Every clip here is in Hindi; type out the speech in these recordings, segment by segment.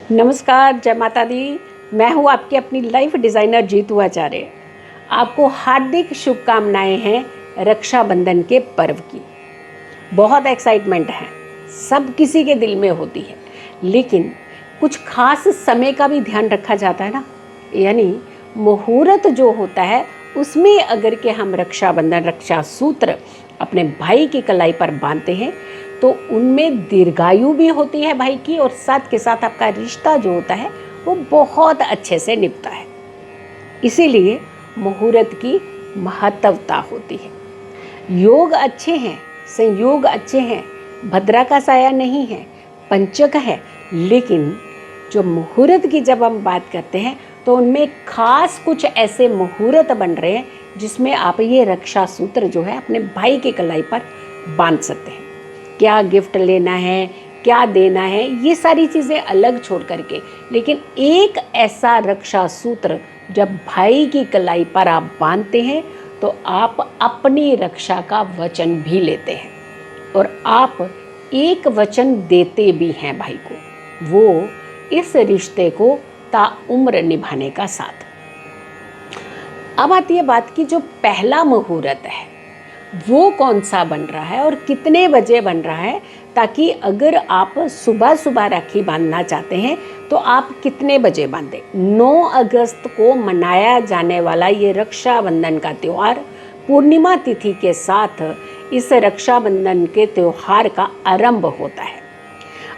नमस्कार, जय माता दी। मैं हूँ आपकी अपनी लाइफ डिज़ाइनर जीतू आचार्य। आपको हार्दिक शुभकामनाएं हैं रक्षाबंधन के पर्व की। बहुत एक्साइटमेंट है, सब किसी के दिल में होती है, लेकिन कुछ खास समय का भी ध्यान रखा जाता है ना। यानी मुहूर्त जो होता है उसमें अगर के हम रक्षाबंधन रक्षा सूत्र अपने भाई की कलाई पर बांधते हैं तो उनमें दीर्घायु भी होती है भाई की, और साथ के साथ आपका रिश्ता जो होता है वो बहुत अच्छे से निभता है। इसीलिए मुहूर्त की महत्वता होती है। योग अच्छे हैं, संयोग अच्छे हैं, भद्रा का साया नहीं है, पंचक है, लेकिन जो मुहूर्त की जब हम बात करते हैं तो उनमें खास कुछ ऐसे मुहूर्त बन रहे हैं जिसमें आप ये रक्षा सूत्र जो है अपने भाई की कलाई पर बांध सकते हैं। क्या गिफ्ट लेना है, क्या देना है, ये सारी चीज़ें अलग छोड़ करके, लेकिन एक ऐसा रक्षा सूत्र जब भाई की कलाई पर आप बांधते हैं तो आप अपनी रक्षा का वचन भी लेते हैं और आप एक वचन देते भी हैं भाई को, वो इस रिश्ते को ताउम्र निभाने का साथ। अब आती है बात की जो पहला मुहूर्त है वो कौन सा बन रहा है और कितने बजे बन रहा है, ताकि अगर आप सुबह सुबह राखी बांधना चाहते हैं तो आप कितने बजे बांधें। 9 अगस्त को मनाया जाने वाला ये रक्षाबंधन का त्यौहार पूर्णिमा तिथि के साथ इस रक्षाबंधन के त्यौहार का आरंभ होता है।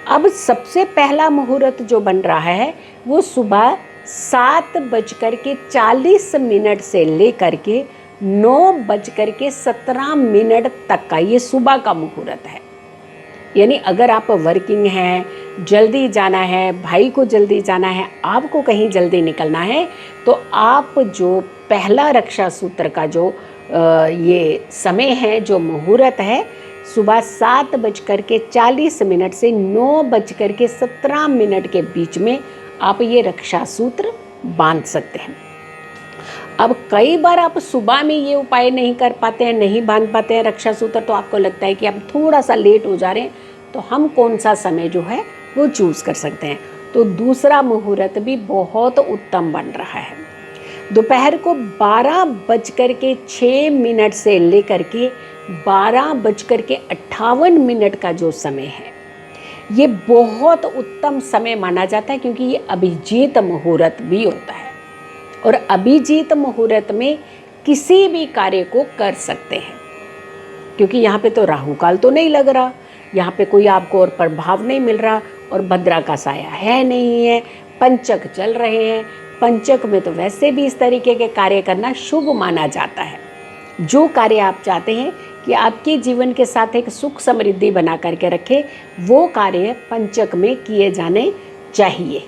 अब सबसे पहला मुहूर्त जो बन रहा है वो सुबह 7:40 से लेकर के 9:17 तक का ये सुबह का मुहूर्त है। यानी अगर आप वर्किंग हैं, जल्दी जाना है, भाई को जल्दी जाना है, आपको कहीं जल्दी निकलना है, तो आप जो पहला रक्षा सूत्र का जो ये समय है, जो मुहूर्त है, सुबह 7:40 से 9:17 के बीच में आप ये रक्षा सूत्र बांध सकते हैं। अब कई बार आप सुबह में ये उपाय नहीं कर पाते हैं, नहीं बांध पाते हैं रक्षा सूत्र, तो आपको लगता है कि आप थोड़ा सा लेट हो जा रहे हैं, तो हम कौन सा समय जो है वो चूज़ कर सकते हैं। तो दूसरा मुहूर्त भी बहुत उत्तम बन रहा है। दोपहर को 12:06 से लेकर के 12:58 का जो समय है ये बहुत उत्तम समय माना जाता है, क्योंकि ये अभिजीत मुहूर्त भी होता है और अभिजीत मुहूर्त में किसी भी कार्य को कर सकते हैं, क्योंकि यहाँ पे तो राहु काल तो नहीं लग रहा, यहाँ पे कोई आपको और प्रभाव नहीं मिल रहा, और भद्रा का साया है नहीं है, पंचक चल रहे हैं। पंचक में तो वैसे भी इस तरीके के कार्य करना शुभ माना जाता है। जो कार्य आप चाहते हैं कि आपके जीवन के साथ एक सुख समृद्धि बना करके रखे, वो कार्य पंचक में किए जाने चाहिए।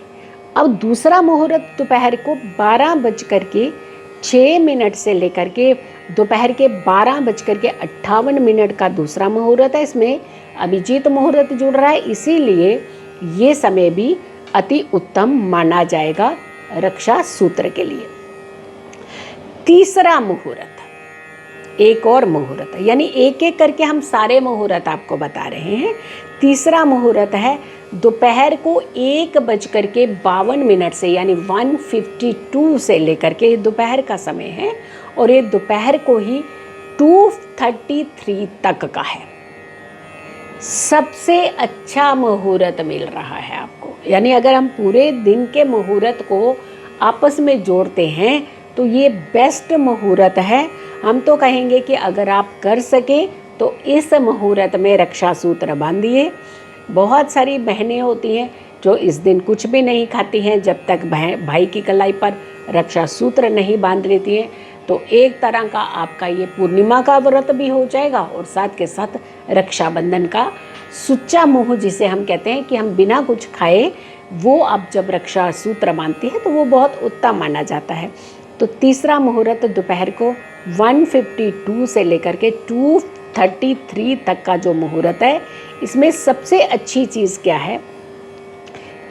अब दूसरा मुहूर्त दोपहर को 12:06 से लेकर के दोपहर के 12:58 का दूसरा मुहूर्त है। इसमें अभिजीत मुहूर्त जुड़ रहा है, इसीलिए ये समय भी अति उत्तम माना जाएगा रक्षा सूत्र के लिए। तीसरा मुहूर्त, एक और मुहूर्त है, यानी एक एक करके हम सारे मुहूर्त आपको बता रहे हैं। तीसरा मुहूर्त है दोपहर को 1:52 से, यानी 1:52 से लेकर के दोपहर का समय है, और ये दोपहर को ही 2:33 तक का है। सबसे अच्छा मुहूर्त मिल रहा है आपको। यानी अगर हम पूरे दिन के मुहूर्त को आपस में जोड़ते हैं तो ये बेस्ट मुहूर्त है। हम तो कहेंगे कि अगर आप कर सकें तो इस मुहूर्त में रक्षा सूत्र बांधिए। बहुत सारी बहनें होती हैं जो इस दिन कुछ भी नहीं खाती हैं जब तक भाई की कलाई पर रक्षा सूत्र नहीं बांध लेती हैं। तो एक तरह का आपका ये पूर्णिमा का व्रत भी हो जाएगा, और साथ के साथ रक्षाबंधन का सुच्चा मुँह जिसे हम कहते हैं कि हम बिना कुछ खाए, वो आप जब रक्षा सूत्र बांधती हैं तो वो बहुत उत्तम माना जाता है। तो तीसरा मुहूर्त दोपहर को 1:52 से लेकर के 2:33 तक का जो मुहूर्त है, इसमें सबसे अच्छी चीज़ क्या है,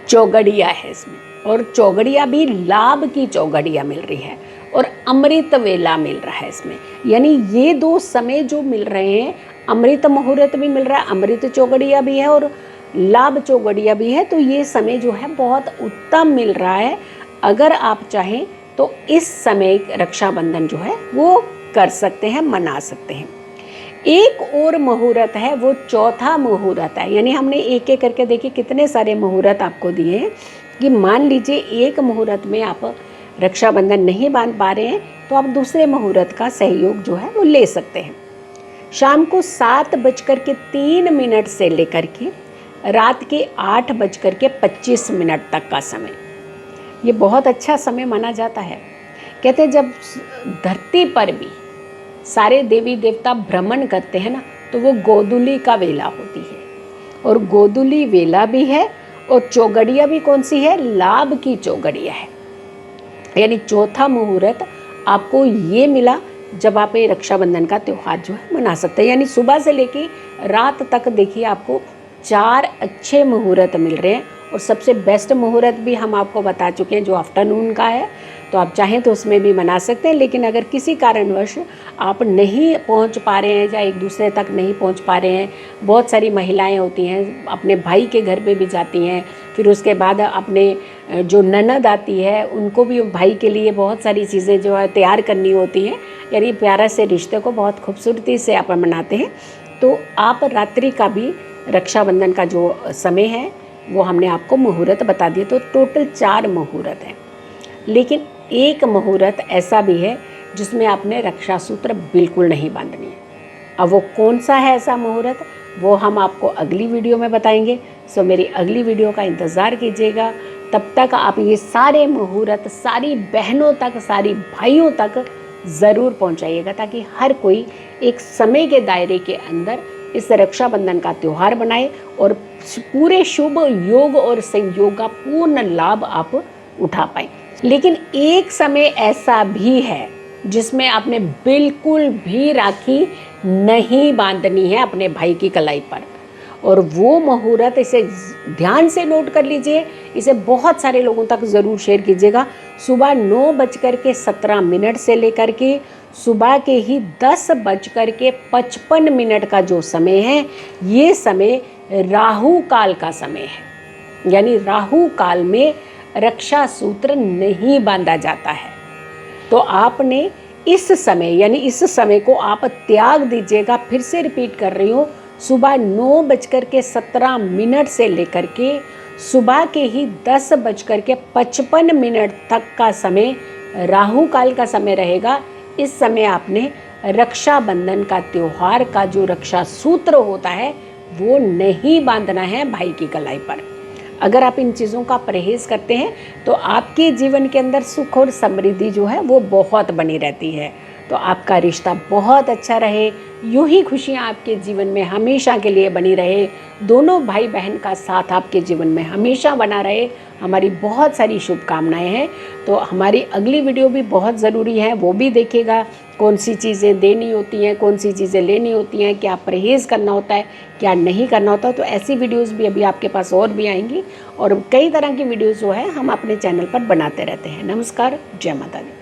चौगड़िया है इसमें, और चौगड़िया भी लाभ की चौगड़िया मिल रही है, और अमृत वेला मिल रहा है इसमें। यानी ये दो समय जो मिल रहे हैं, अमृत मुहूर्त भी मिल रहा है, अमृत चौगड़िया भी है, और लाभ चौगड़िया भी है। तो ये समय जो है बहुत उत्तम मिल रहा है। अगर आप चाहें तो इस समय रक्षाबंधन जो है वो कर सकते हैं, मना सकते हैं। एक और मुहूर्त है, वो चौथा मुहूर्त है। यानी हमने एक एक करके देखिए कितने सारे मुहूर्त आपको दिए हैं कि मान लीजिए एक मुहूर्त में आप रक्षाबंधन नहीं बांध पा रहे हैं तो आप दूसरे मुहूर्त का सहयोग जो है वो ले सकते हैं। शाम को 7:03 से लेकर के रात के 8:25 तक का समय, ये बहुत अच्छा समय माना जाता है। कहते हैं जब धरती पर भी सारे देवी देवता भ्रमण करते हैं ना, तो वो गोधूली का वेला होती है। और गोधूली वेला भी है और चौगड़िया भी कौन सी है? लाभ की चौगड़िया है। यानी चौथा मुहूर्त आपको ये मिला जब आप ये रक्षाबंधन का त्यौहार जो है मना सकते हैं। यानी सुबह से लेके रात तक देखिए आपको 4 अच्छे मुहूर्त मिल रहे हैं। और सबसे बेस्ट मुहूर्त भी हम आपको बता चुके हैं जो आफ्टरनून का है, तो आप चाहें तो उसमें भी मना सकते हैं। लेकिन अगर किसी कारणवश आप नहीं पहुंच पा रहे हैं या एक दूसरे तक नहीं पहुंच पा रहे हैं, बहुत सारी महिलाएं होती हैं अपने भाई के घर पे भी जाती हैं, फिर उसके बाद अपने जो ननद आती है उनको भी भाई के लिए बहुत सारी चीज़ें जो है तैयार करनी होती हैं। यानी प्यारा से रिश्ते को बहुत खूबसूरती से आप मनाते हैं। तो आप रात्रि का भी रक्षाबंधन का जो समय है वो हमने आपको मुहूर्त बता दिए। तो टोटल 4 मुहूर्त हैं। लेकिन एक मुहूर्त ऐसा भी है जिसमें आपने रक्षा सूत्र बिल्कुल नहीं बांधनी है। अब वो कौन सा है ऐसा मुहूर्त, वो हम आपको अगली वीडियो में बताएंगे। सो मेरी अगली वीडियो का इंतज़ार कीजिएगा। तब तक आप ये सारे मुहूर्त सारी बहनों तक, सारी भाइयों तक ज़रूर पहुंचाइएगा, ताकि हर कोई एक समय के दायरे के अंदर इस रक्षाबंधन का त्यौहार बनाए और पूरे शुभ योग और संयोग का पूर्ण लाभ आप उठा पाएँ। लेकिन एक समय ऐसा भी है जिसमें आपने बिल्कुल भी राखी नहीं बांधनी है अपने भाई की कलाई पर। और वो मुहूर्त, इसे ध्यान से नोट कर लीजिए, इसे बहुत सारे लोगों तक ज़रूर शेयर कीजिएगा। सुबह 9:17 से लेकर के सुबह के ही 10:55 का जो समय है, ये समय राहु काल का समय है। यानी राहु काल में रक्षा सूत्र नहीं बांधा जाता है। तो आपने इस समय, यानी इस समय को आप त्याग दीजिएगा। फिर से रिपीट कर रही हूँ, सुबह 9:17 से लेकर के सुबह के ही 10:55 तक का समय राहु काल का समय रहेगा। इस समय आपने रक्षाबंधन का त्यौहार का जो रक्षा सूत्र होता है वो नहीं बांधना है भाई की कलाई पर। अगर आप इन चीज़ों का परहेज़ करते हैं तो आपके जीवन के अंदर सुख और समृद्धि जो है वो बहुत बनी रहती है। तो आपका रिश्ता बहुत अच्छा रहे, यूं ही खुशियाँ आपके जीवन में हमेशा के लिए बनी रहे, दोनों भाई बहन का साथ आपके जीवन में हमेशा बना रहे, हमारी बहुत सारी शुभकामनाएं हैं। तो हमारी अगली वीडियो भी बहुत ज़रूरी है, वो भी देखिएगा। कौन सी चीज़ें देनी होती हैं, कौन सी चीज़ें लेनी होती हैं, क्या परहेज़ करना होता है, क्या नहीं करना होता। तो ऐसी वीडियोज़ भी अभी आपके पास और भी आएंगी और कई तरह की वीडियोज़ जो है हम अपने चैनल पर बनाते रहते हैं। नमस्कार, जय माता दी।